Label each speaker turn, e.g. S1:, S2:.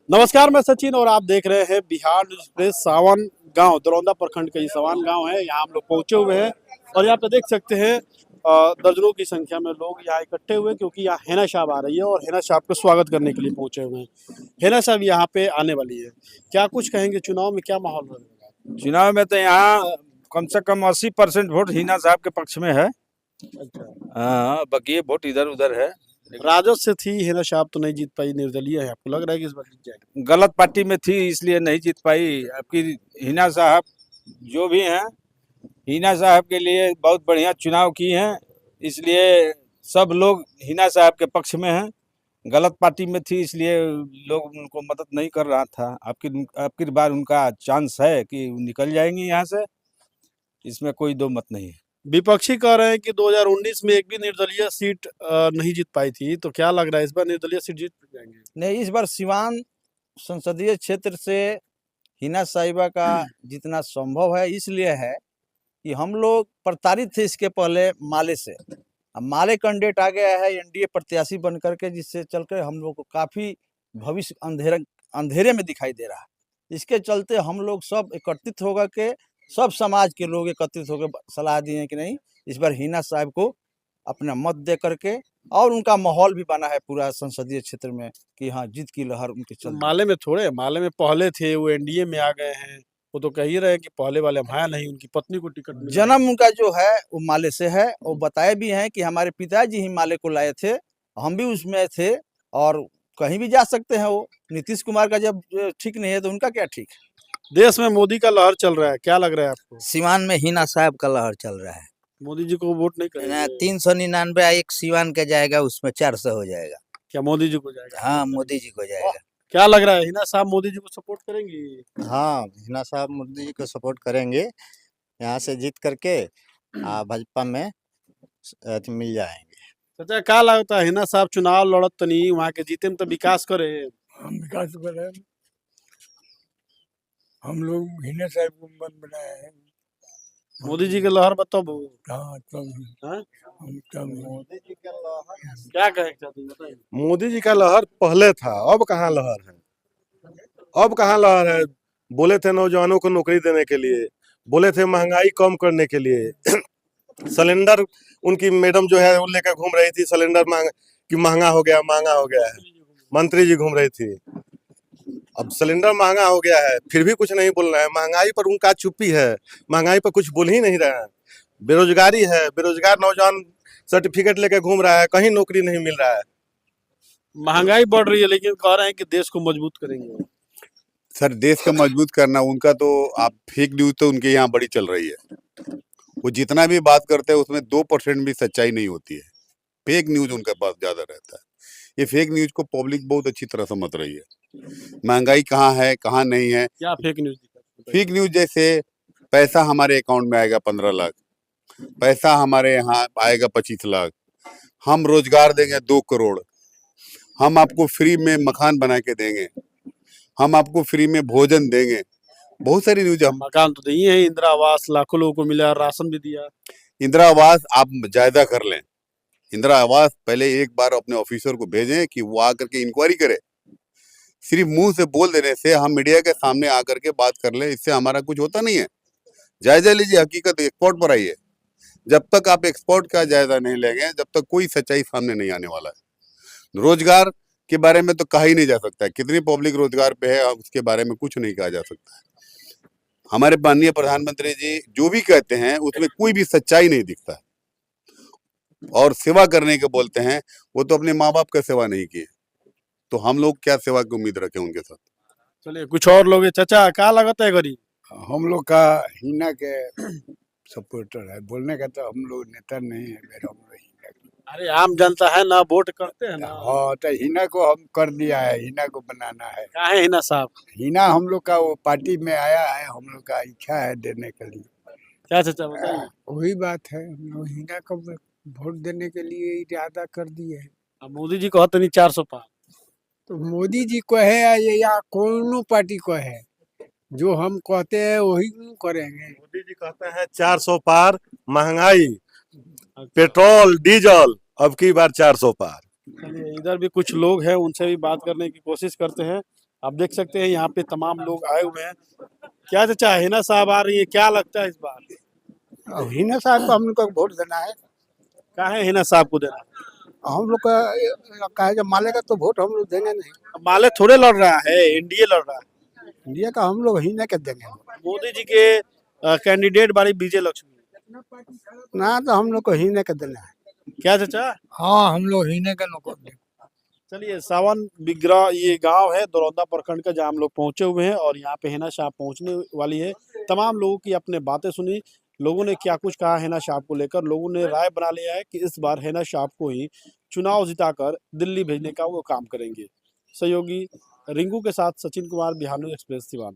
S1: नमस्कार, मैं सचिन और आप देख रहे हैं बिहार न्यूज एक्सप्रेस। सावन गांव, दरौंदा प्रखंड का ये सावन गांव है। यहाँ हम लोग पहुंचे हुए हैं और यहाँ पे देख सकते हैं दर्जनों की संख्या में लोग यहाँ इकट्ठे हुए, क्योंकि यहाँ हेना साहब आ रही है और हेना साहब का स्वागत करने के लिए पहुंचे हुए हैं। हेना साहब यहाँ पे आने वाली है, क्या कुछ कहेंगे? चुनाव में क्या माहौल रहेगा?
S2: चुनाव में तो यहाँ कम से कम 80% वोट हिना साहब के पक्ष में है।
S1: अच्छा,
S2: हाँ, बाकी वोट इधर उधर है।
S1: राजद से थी हेना साहब तो नहीं जीत पाई, निर्दलीय है। आपको लग रहा है कि इस बार जीत जाएगी?
S2: गलत पार्टी में थी इसलिए नहीं जीत पाई। आपकी हिना साहब जो भी हैं, हिना साहब के लिए बहुत बढ़िया चुनाव की हैं, इसलिए सब लोग हिना साहब के पक्ष में हैं। गलत पार्टी में थी इसलिए लोग उनको मदद नहीं कर रहा था। आपकी बार उनका चांस है कि निकल जाएंगी यहाँ से, इसमें कोई दो मत नहीं है।
S1: विपक्षी कह रहे हैं कि 2019 में एक भी निर्दलीय सीट नहीं जीत पाई थी, तो क्या लग रहा है इस बार निर्दलीय सीट जीत जाएंगे?
S2: नहीं, इस बार सिवान संसदीय क्षेत्र से हिना साहिबा का जितना संभव है इसलिए है कि हम लोग प्रताड़ित थे इसके पहले माले से। अब माले कैंडिडेट आ गया है एनडीए प्रत्याशी बन करके, जिससे चलकर हम लोग को काफी भविष्य अंधेरे में दिखाई दे रहा है। इसके चलते हम लोग सब एकत्रित होकर के, सब समाज के लोग एकत्रित होकर सलाह दिए कि नहीं, इस बार हिना साहब को अपना मत दे करके, और उनका माहौल भी बना है पूरा संसदीय क्षेत्र में कि हाँ, जीत की लहर उनके चल।
S1: माले में थोड़े, माले में पहले थे, वो एनडीए में आ गए हैं। वो तो कह ही रहे हैं कि पहले वाले हम हैं नहीं, उनकी पत्नी को टिकट मिला है।
S2: जन्म उनका जो है वो माले से है। वो बताए भी हैं कि हमारे पिताजी ही माले को लाए थे, हम भी उसमें थे, और कहीं भी जा सकते हैं। वो नीतीश कुमार का जब ठीक नहीं है तो उनका क्या ठीक है।
S1: देश में मोदी का लहर चल रहा है, क्या लग रहा है आपको?
S3: सिवान में हिना साहब का लहर चल रहा है।
S1: मोदी जी को वोट नहीं करेंगे?
S3: 399 एक सिवान का जाएगा, उसमें 400 हो जाएगा।
S1: क्या मोदी जी को जाएगा?
S3: हाँ, मोदी जी को जाएगा।
S1: क्या लग रहा है, हिना साहब मोदी जी को सपोर्ट करेंगी?
S4: हाँ, हिना साहब मोदी जी को सपोर्ट करेंगे। यहाँ से जीत करके भाजपा में मिल जाएंगे।
S1: चाचा, क्या लगता है, हिना साहब चुनाव लड़त तो नहीं, वहाँ के जीते में तो विकास करे?
S5: हम विकास करें, हम लोग हिना साहब को मन बनाए हैं।
S1: मोदी जी के लहर बताओ।
S5: हाँ,
S1: हाँ?
S4: मोदी जी का लहर,
S1: क्या कहे चाहते हैं, बताइए।
S6: मोदी जी का लहर पहले था, अब कहाँ लहर है? अब कहाँ लहर है? बोले थे नौजवानों को नौकरी देने के लिए, बोले थे महंगाई कम करने के लिए सिलेंडर उनकी मैडम जो है वो लेकर घूम रही थी, सिलेंडर महंगा हो गया, महंगा हो गया है। मंत्री जी घूम रही थी। अब सिलेंडर महंगा हो गया है, फिर भी कुछ नहीं बोल रहे हैं। महंगाई पर उनका चुप्पी है, महंगाई पर कुछ बोल ही नहीं रहे हैं। बेरोजगारी है, बेरोजगार नौजवान सर्टिफिकेट लेकर घूम रहा है, कहीं नौकरी नहीं मिल रहा है।
S1: महंगाई बढ़ रही है, लेकिन कह रहे हैं कि देश को मजबूत करेंगे।
S7: सर, देश का मजबूत करना उनका तो, आप फेक न्यूज तो उनके यहाँ बड़ी चल रही है। वो जितना भी बात करते हैं उसमें 2% भी सच्चाई नहीं होती है। फेक न्यूज उनके पास ज्यादा रहता है। ये फेक न्यूज को पब्लिक बहुत अच्छी तरह समझ रही है। महंगाई कहाँ है, कहाँ नहीं है।
S1: क्या फेक न्यूज?
S7: फेक न्यूज जैसे पैसा हमारे अकाउंट में आएगा 15 लाख, पैसा हमारे यहाँ आएगा 25 लाख, हम रोजगार देंगे 2 करोड़, हम आपको फ्री में मकान बना के देंगे, हम आपको फ्री में भोजन देंगे। बहुत सारी न्यूज। हम
S1: मकान तो दिए हैं, इंदिरा आवास लाखों लोगों को मिला, राशन भी दिया।
S7: इंदिरा आवास आप जायजा कर लें। इंदिरा आवास पहले एक बार अपने ऑफिसर को भेजें कि वो आकर के इंक्वायरी करे। सिर्फ मुंह से बोल देने से, हम मीडिया के सामने आकर के बात कर ले, इससे हमारा कुछ होता नहीं है। जायजा लीजिए, हकीकत एक्सपोर्ट पर आई है। जब तक आप एक्सपोर्ट का जायजा नहीं लेंगे, जब तक कोई सच्चाई सामने नहीं आने वाला है। रोजगार के बारे में तो कहा ही नहीं जा सकता है, कितनी पब्लिक रोजगार पे है, उसके बारे में कुछ नहीं कहा जा सकता है। हमारे माननीय प्रधानमंत्री जी जो भी कहते हैं उसमें कोई भी सच्चाई नहीं दिखता। और सेवा करने के बोलते हैं, वो तो अपने माँ बाप का सेवा नहीं किए, तो हम लोग क्या सेवा की उम्मीद रखें उनके साथ।
S1: चलिए, कुछ और लोग हैं। चाचा, क्या लगता है गरीब?
S5: हम लोग का हिना के सपोर्टर है। बोलने का तो हम लोग नेता नहीं है, मेरा हम लोग हिना के।
S1: अरे आम जनता है ना, वोट करते हैं ना।
S5: हाँ, तो हिना को हम कर दिया है, हिना को बनाना है।
S1: क्या है हिना साहब?
S5: हिना हम लोग का वो पार्टी में आया है, हम लोग का इच्छा है देने के लिए।
S1: क्या चाचा बताइए।
S5: वही बात है, हम लोग हिना को वोट देने के लिए इरादा कर दिए है।
S1: अब मोदी जी कहते नहीं 400 पार।
S5: तो मोदी जी को है या कौन पार्टी को है, जो हम कहते हैं वही करेंगे।
S6: मोदी जी कहते हैं 400 पार महंगाई, पेट्रोल डीजल, अब की बार 400 पार।
S1: चलिए, इधर भी कुछ लोग हैं, उनसे भी बात करने की कोशिश करते हैं। आप देख सकते हैं यहाँ पे तमाम लोग आए हुए हैं। क्या चाचा, हिना साहब आ रही है, क्या लगता है इस बार?
S5: अब हिना साहब को हम लोग को वोट देना है।
S1: क्या है हिना साहब को देना?
S5: हम लोग का कहा जब मालेगा तो वोट हम लोग देंगे नहीं।
S1: अब माले थोड़े लड़ रहा है, एनडीए लड़ रहा है।
S5: इंडिया का हम लोग हिना के देंगे
S1: मोदी जी के कैंडिडेट बारी विजय लक्ष्मी।
S5: ना, तो हम लोग को हिना के देना है।
S1: क्या चाचा?
S5: हाँ, हम लोग हिना के लोग
S1: चलिए, सावन बिगरा ये गांव है दरौंदा प्रखंड का, जहां हम लोग पहुंचे हुए हैं और यहाँ पे हिना साहब पहुंचने वाली है। तमाम लोगों की अपने बातें सुनी, लोगों ने क्या कुछ कहा हिना साहब को लेकर। लोगों ने राय बना लिया है कि इस बार हिना साहब को ही चुनाव जिताकर दिल्ली भेजने का वो काम करेंगे। सहयोगी रिंकू के साथ सचिन कुमार, बिहार न्यूज़ एक्सप्रेस, सिवान।